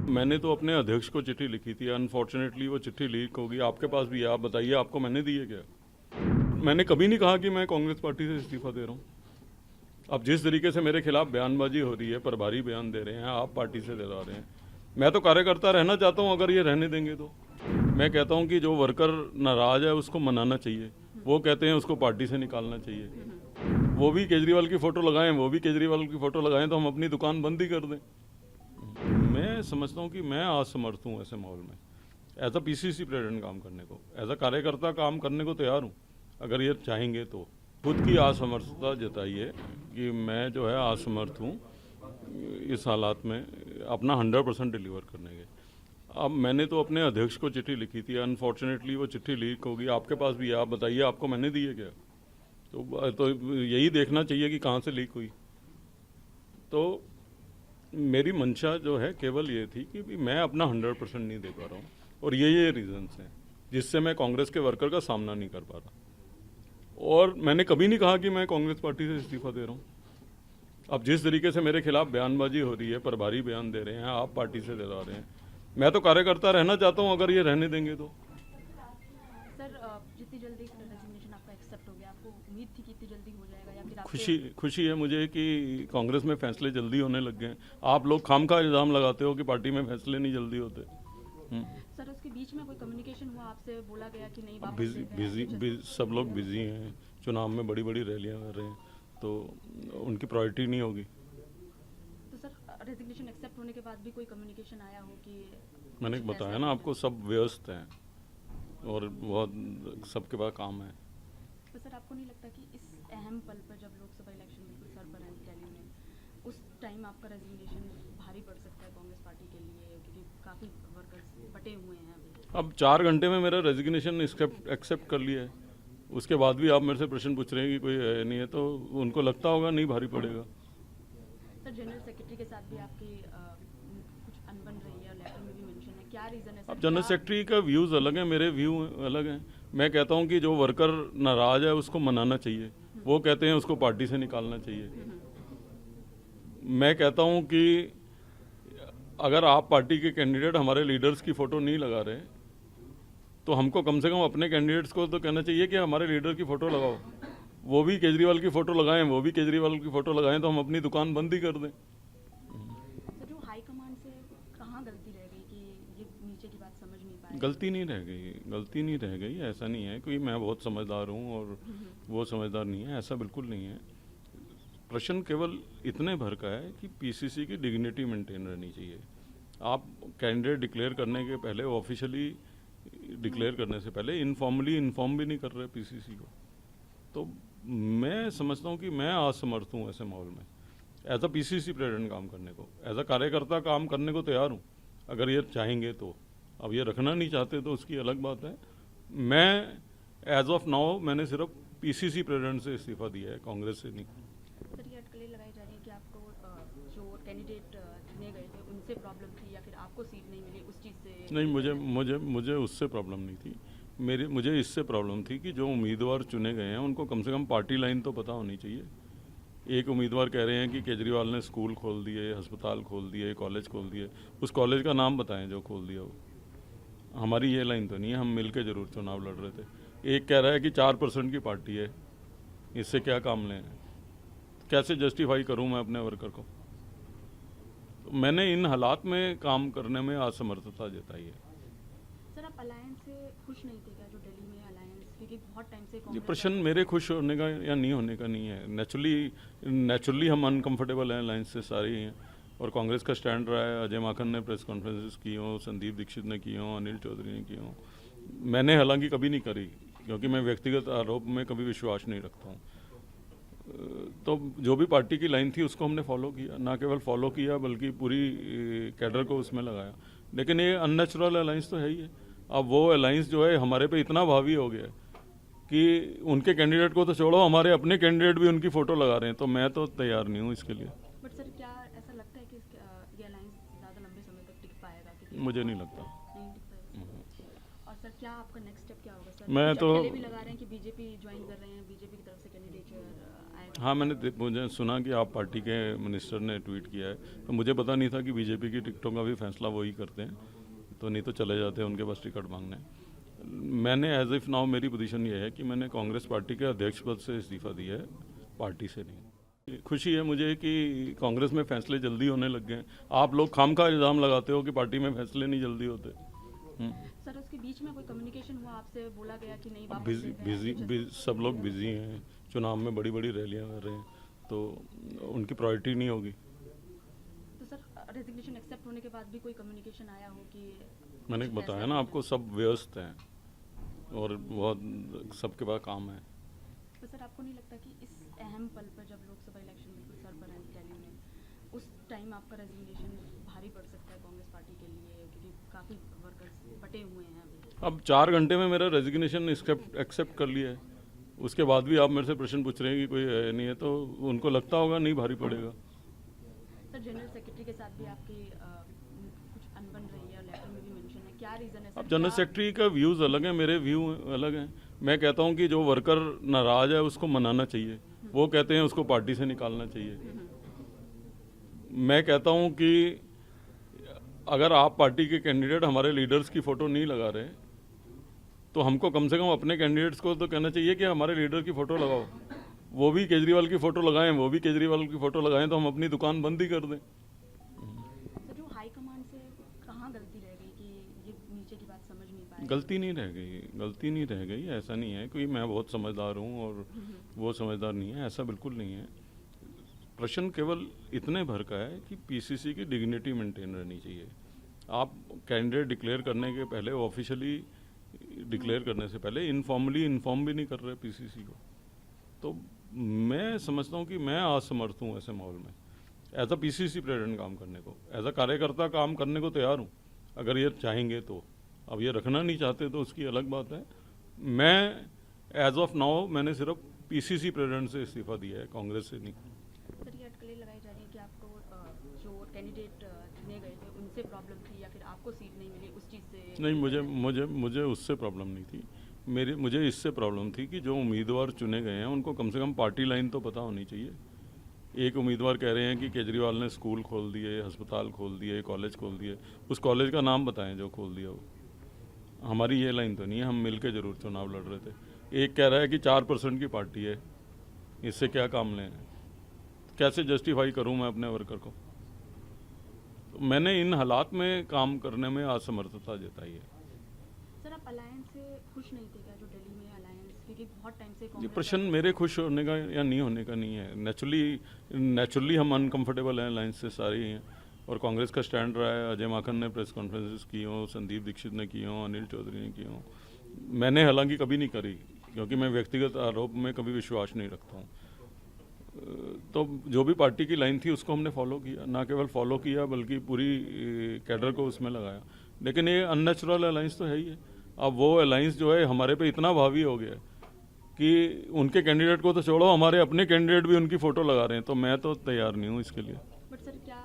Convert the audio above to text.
मैंने तो अपने अध्यक्ष को चिट्ठी लिखी थी। अनफॉर्चुनेटली वो चिट्ठी लीक होगी। आपके पास भी है, आप बताइए, आपको मैंने दी है क्या? मैंने कभी नहीं कहा कि मैं कांग्रेस पार्टी से इस्तीफा दे रहा हूँ। अब जिस तरीके से मेरे खिलाफ बयानबाजी हो रही है, प्रभारी बयान दे रहे हैं, आप पार्टी से दिला रहे हैं। मैं तो कार्यकर्ता रहना चाहता हूँ, अगर ये रहने देंगे तो। मैं कहता हूँ कि जो वर्कर नाराज है उसको मनाना चाहिए। वो कहते हैं उसको पार्टी से निकालना चाहिए। वो भी केजरीवाल की फ़ोटो लगाएं, वो भी केजरीवाल की फ़ोटो लगाएं, तो हम अपनी दुकान बंद ही कर दें। मैं समझता हूँ कि मैं असमर्थ हूँ ऐसे माहौल में, एज अ पीसीसी प्रेसिडेंट काम करने को, एज अ कार्यकर्ता काम करने को तैयार हूँ, अगर ये चाहेंगे तो। खुद की असमर्थता जताइए कि मैं जो है असमर्थ हूँ इस हालात में अपना 100% डिलीवर करने के। अब मैंने तो अपने अध्यक्ष को चिट्ठी लिखी थी। अनफॉर्चुनेटली वो चिट्ठी लीक होगी। आपके पास भी है, आप बताइए, आपको मैंने दी है क्या? तो यही देखना चाहिए कि कहाँ से लीक हुई। तो मेरी मंशा जो है केवल ये थी कि भी मैं अपना 100% नहीं दे पा रहा हूँ, और ये रीजंस हैं जिससे मैं कांग्रेस के वर्कर का सामना नहीं कर पा रहा। और मैंने कभी नहीं कहा कि मैं कांग्रेस पार्टी से इस्तीफा दे रहा हूँ। अब जिस तरीके से मेरे खिलाफ बयानबाजी हो रही है, प्रभारी बयान दे रहे हैं, आप पार्टी से दिला रहे हैं। मैं तो कार्यकर्ता रहना चाहता हूँ, अगर ये रहने देंगे तो। सर जितनी जल्दी रेजिग्नेशन आपका एक्सेप्ट हो गया, आपको उम्मीद थी कि इतनी जल्दी हो जाएगा या फिर आपके खुशी है मुझे कि कांग्रेस में फैसले जल्दी होने लग गए हैं। आप लोग खामखा इल्ज़ाम लगाते हो कि पार्टी में फैसले नहीं जल्दी होते। सर उसके बीच में कोई कम्युनिकेशन हुआ आपसे, बोला गया कि नहीं अब वापस ले लें या कुछ ऐसा? सब लोग बिजी हैं, चुनाव में बड़ी बड़ी रैलियां कर रहे हैं, तो उनकी प्रायोरिटी नहीं होगी। तो सर रेजिग्नेशन एक्सेप्ट होने के बाद भी कोई कम्युनिकेशन आया हो कि मैंने कुछ बताया फैसला ना लिया आपको, जाए? सब व्यस्त हैं और बहुत सबके पास काम है। तो सर आपको नहीं लगता कि इस अहम पल पर, जब लोकसभा इलेक्शन बिल्कुल सर पर है दिल्ली में, उस टाइम आपका रेजिग्नेशन भारी पड़ सकता है कांग्रेस पार्टी के लिए, क्योंकि काफ़ी वर्कर्स बटे हुए हैं अभी? अब 4 घंटे में मेरा रेजिग्नेशन एक्सेप्ट कर लिया है, उसके बाद भी आप मेरे से प्रश्न पूछ रहे हैं कि कोई है नहीं है, तो उनको लगता होगा नहीं भारी पड़ेगा। सर जनरल सेक्रेटरी के साथ भी आपकी कुछ अनबन रही है और लेटर में भी मेंशन है, क्या रीज़न है अब सर? जनरल क्या सेक्रेटरी का व्यूज़ अलग है, मेरे व्यू अलग हैं। मैं कहता हूं कि जो वर्कर नाराज है उसको मनाना चाहिए। वो कहते हैं उसको पार्टी से निकालना चाहिए। मैं कहता हूं कि अगर आप पार्टी के कैंडिडेट हमारे लीडर्स की फ़ोटो नहीं लगा रहे, तो हमको कम से कम अपने कैंडिडेट्स को तो कहना चाहिए कि हमारे लीडर की फ़ोटो लगाओ। वो भी केजरीवाल की फ़ोटो लगाएं, वो भी केजरीवाल की फ़ोटो लगाएं, तो हम अपनी दुकान बंद ही कर दें। सर जो हाई कमांड से कहाँ गलती रह गई कि ये नीचे की बात समझ नहीं पाए? गलती नहीं रह गई, गलती नहीं रह गई। ऐसा नहीं है कि मैं बहुत समझदार हूँ और वो समझदार नहीं है, ऐसा बिल्कुल नहीं है। प्रश्न केवल इतने भर का है कि पीसीसी की डिग्निटी मेंटेन रहनी चाहिए। आप कैंडिडेट डिक्लेयर करने के पहले, ऑफिशियली डिक्लेयर करने से पहले इनफॉर्मली इन्फॉर्म भी नहीं कर रहे पीसीसी को। तो मैं समझता हूँ कि मैं असमर्थ हूँ ऐसे माहौल में, एज अ पीसीसी प्रेसिडेंट काम करने को, एज अ कार्यकर्ता काम करने को तैयार हूँ, अगर ये चाहेंगे तो। अब ये रखना नहीं चाहते तो उसकी अलग बात है। मैं एज ऑफ नाउ मैंने सिर्फ पीसीसी प्रेसिडेंट से इस्तीफा दिया है, कांग्रेस से नहीं। सर ये अटकलें लगाई जा रही है कि आपको जो कैंडिडेट चुने गए थे उनसे प्रॉब्लम थी, या फिर आपको सीट नहीं मिली उस चीज़ से नहीं, मुझे लेकर है? मुझे मुझे उससे प्रॉब्लम नहीं थी। मुझे इससे प्रॉब्लम थी कि जो उम्मीदवार चुने गए हैं उनको कम से कम पार्टी लाइन तो पता होनी चाहिए। एक उम्मीदवार कह रहे हैं कि केजरीवाल ने स्कूल खोल दिए, अस्पताल खोल दिए, कॉलेज खोल दिए। उस कॉलेज का नाम बताएं जो खोल दिया वो। हमारी ये लाइन तो नहीं है, हम मिलके जरूर चुनाव लड़ रहे थे। एक कह रहा है कि 4% की पार्टी है, इससे क्या काम लें? कैसे जस्टिफाई करूं मैं अपने वर्कर को? तो मैंने इन हालात में काम करने में असमर्थता जताई है। सर आप अलायंस से खुश नहीं थे क्या, जो दिल्ली में अलायंस, क्योंकि बहुत टाइम से ये कांग्रेस प्रश्न वाले? मेरे खुश होने का या नहीं होने का नहीं है। नेचुरली हम अनकंफर्टेबल हैं, लाइन से सारे ही हैं। और कांग्रेस का स्टैंड रहा है, अजय माकन ने प्रेस कॉन्फ्रेंसेस की हों, संदीप दीक्षित ने की हों, अनिल चौधरी ने की हों। मैंने हालांकि कभी नहीं करी, क्योंकि मैं व्यक्तिगत आरोप में कभी विश्वास नहीं रखता हूँ। तो जो भी पार्टी की लाइन थी उसको हमने फॉलो किया, ना केवल फॉलो किया बल्कि पूरी कैडर को उसमें लगाया। लेकिन ये अननेचुरल अलायंस तो है ही है। अब वो अलायंस जो है हमारे पे इतना हावी हो गया है कि उनके कैंडिडेट को तो छोड़ो, हमारे अपने कैंडिडेट भी उनकी फ़ोटो लगा रहे हैं, तो मैं तो तैयार नहीं हूँ इसके लिए। बट सर क्या ऐसा लगता है कि ये अलायंस ज़्यादा लंबे समय तक टिक पाएगा, क्योंकि मुझे नहीं लगता। नहीं टिक पाएगा? और सर क्या आपका नेक्स्ट स्टेप क्या होगा? सर मैं कुछ तो अटकलें भी लगा रहे हैं कि बीजेपी ज्वाइन कर रहे हैं, बीजेपी की तरफ से कैंडिडेचर आएगा हाँ, मुझे सुना कि आप पार्टी के मिनिस्टर ने ट्वीट किया है, तो मुझे पता नहीं था कि बीजेपी की टिकटों का भी फैसला वही करते हैं, तो नहीं तो चले जाते हैं उनके पास टिकट मांगने। मैंने एज इफ नाउ मेरी पोजीशन ये है कि मैंने कांग्रेस पार्टी के अध्यक्ष पद से इस्तीफा दिया है, पार्टी से नहीं। खुशी है मुझे कि कांग्रेस में फैसले जल्दी होने लग गए हैं। आप लोग खामखा इल्ज़ाम लगाते हो कि पार्टी में फैसले नहीं जल्दी होते। सर उसके बीच में कोई कम्युनिकेशन हुआ आपसे, बोला गया कि नहीं अब वापस लेते हैं? बिजी सब लोग बिजी हैं, चुनाव में बड़ी बड़ी रैलियां कर रहे हैं, तो उनकी प्रायोरिटी नहीं होगी। तो सर रेजिग्नेशन एक्सेप्ट होने के बाद भी कोई कम्युनिकेशन आया हो कि मैंने कुछ बताया ऐसा ना है? आपको, सब व्यस्त हैं और बहुत सबके पास काम है। तो सर आपको नहीं लगता कि इस अहम पल पर जब लोकसभा इलेक्शन बिल्कुल सर पर है दिल्ली में, उस टाइम आपका रेजिग्नेशन भारी पड़ सकता है कांग्रेस पार्टी के लिए, क्योंकि काफ़ी वर्कर्स बटे हुए हैं अभी? अब 4 घंटे में मेरा रेजिग्नेशन एक्सेप्ट कर लिया है, उसके बाद भी आप मेरे से प्रश्न पूछ रहे हैं कि कोई है नहीं है, तो उनको लगता होगा नहीं भारी पड़ेगा। सर जनरल सेक्रेटरी के साथ भी आपकी कुछ अनबन रही है और लेटर में भी मेंशन है, क्या रीज़न है सर? अब जनरल सेक्रेटरी का व्यूज़ अलग है, मेरे व्यू अलग हैं। मैं कहता हूं कि जो वर्कर नाराज़ है उसको मनाना चाहिए, वो कहते हैं उसको पार्टी से निकालना चाहिए। मैं कहता हूं कि अगर आप पार्टी के कैंडिडेट हमारे लीडर्स की फ़ोटो नहीं लगा रहे, तो हमको कम से कम अपने कैंडिडेट्स को तो कहना चाहिए कि हमारे लीडर की फ़ोटो लगाओ। वो भी केजरीवाल की फ़ोटो लगाएं, वो भी केजरीवाल की फ़ोटो लगाएं, तो हम अपनी दुकान बंद ही कर दें। सर जो हाई कमांड से कहाँ गलती रह गई कि ये नीचे की बात समझ नहीं पाए? गलती नहीं रह गई, ऐसा नहीं है कि मैं बहुत समझदार हूँ और वो समझदार नहीं है, ऐसा बिल्कुल नहीं है। प्रश्न केवल इतने भर का है कि पीसीसी की डिग्निटी मेंटेन रहनी चाहिए। आप कैंडिडेट डिक्लेयर करने के पहले, ऑफिशियली डिक्लेयर करने से पहले इनफॉर्मली इन्फॉर्म भी नहीं कर रहे पीसीसी को, तो मैं समझता हूँ कि मैं असमर्थ हूँ ऐसे माहौल में एज अ पीसीसी प्रेसिडेंट काम करने को। एज अ कार्यकर्ता काम करने को तैयार हूँ अगर ये चाहेंगे तो। अब ये रखना नहीं चाहते तो उसकी अलग बात है। मैं एज ऑफ नाउ मैंने सिर्फ पीसीसी प्रेसिडेंट से इस्तीफा दिया है, कांग्रेस से नहीं। सर ये अटकलें लगाई जा रही है कि आपको जो कैंडिडेट चुने गए थे उनसे प्रॉब्लम थी, या फिर आपको सीट नहीं मिली उस चीज़ से? नहीं, मुझे उससे प्रॉब्लम नहीं थी। मुझे इससे प्रॉब्लम थी कि जो उम्मीदवार चुने गए हैं उनको कम से कम पार्टी लाइन तो पता होनी चाहिए। एक उम्मीदवार कह रहे हैं कि केजरीवाल ने स्कूल खोल दिए, अस्पताल खोल दिए, कॉलेज खोल दिए। उस कॉलेज का नाम बताएं जो खोल दिया वो। हमारी ये लाइन तो नहीं है, हम मिलके जरूर चुनाव लड़ रहे थे। एक कह रहा है कि 4% की पार्टी है, इससे क्या काम लें? कैसे जस्टिफाई करूं मैं अपने वर्कर को? तो मैंने इन हालात में काम करने में असमर्थता जताई है। सर आप अलायंस से खुश नहीं थे क्या, जो दिल्ली में अलायंस, क्योंकि बहुत टाइम से ये कांग्रेस प्रश्न मेरे खुश होने का या नहीं होने का नहीं है। नेचुरली हम अनकंफर्टेबल हैं अलायंस से, सारे ही हैं। और कांग्रेस का स्टैंड रहा है, अजय माकन ने प्रेस कॉन्फ्रेंसेस की हों, संदीप दीक्षित ने की हों, अनिल चौधरी ने की हों। मैंने हालांकि कभी नहीं करी, क्योंकि मैं व्यक्तिगत आरोप में कभी विश्वास नहीं रखता हूँ। तो जो भी पार्टी की लाइन थी उसको हमने फॉलो किया, ना केवल फॉलो किया बल्कि पूरी कैडर को उसमें लगाया। लेकिन ये अननेचुरल अलायंस तो है ही है। अब वो अलायंस जो है हमारे पे इतना हावी हो गया है कि उनके कैंडिडेट को तो छोड़ो, हमारे अपने कैंडिडेट भी उनकी फ़ोटो लगा रहे हैं, तो मैं तो तैयार नहीं हूँ इसके लिए। बट सर क्या